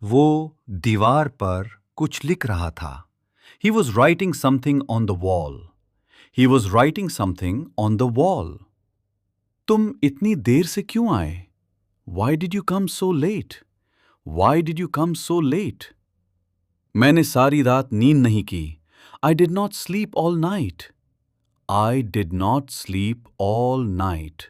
वो दीवार पर कुछ लिख रहा था. He was writing something on the wall. He was writing something on the wall. तुम इतनी देर से क्यों आए? Why did you come so late? Why did you come so late? मैंने सारी रात नींद नहीं की. I did not sleep all night. I did not sleep all night.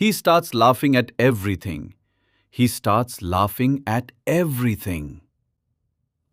He starts laughing at everything. He starts laughing at everything.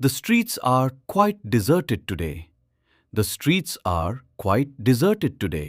The streets are quite deserted today. The streets are quite deserted today.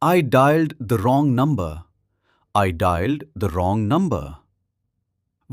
I dialed the wrong number. I dialed the wrong number.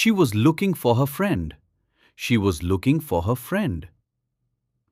She was looking for her friend. She was looking for her friend.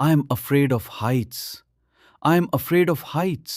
I am afraid of heights. I am afraid of heights.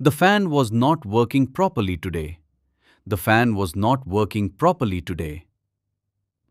The fan was not working properly today. The fan was not working properly today.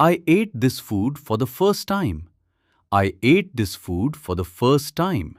I ate this food for the first time. I ate this food for the first time.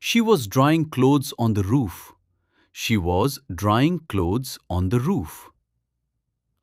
She was drying clothes on the roof. She was drying clothes on the roof.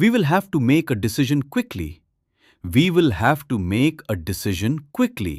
We will have to make a decision quickly. We will have to make a decision quickly.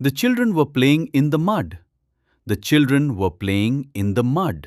The children were playing in the mud. The children were playing in the mud.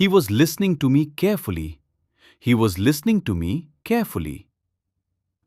He was listening to me carefully. He was listening to me carefully.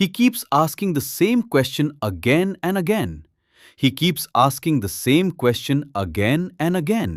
He keeps asking the same question again and again. He keeps asking the same question again and again.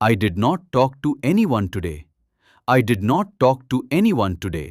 I did not talk to anyone today. I did not talk to anyone today.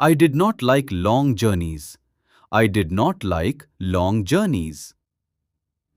I did not like long journeys. I did not like long journeys.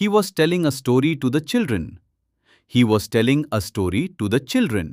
He was telling a story to the children. He was telling a story to the children.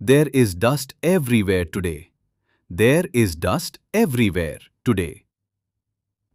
There is dust everywhere today. There is dust everywhere today.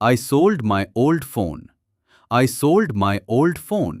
I sold my old phone. I sold my old phone.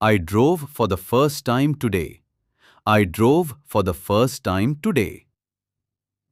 I drove for the first time today. I drove for the first time today.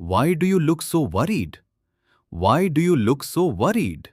Why do you look so worried? Why do you look so worried?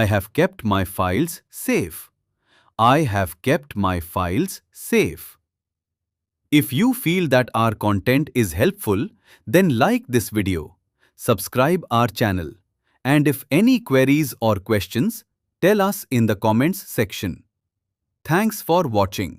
I have kept my files safe. I have kept my files safe. If you feel that our content is helpful, then like this video, subscribe our channel, and if any queries or questions, tell us in the comments section. Thanks for watching.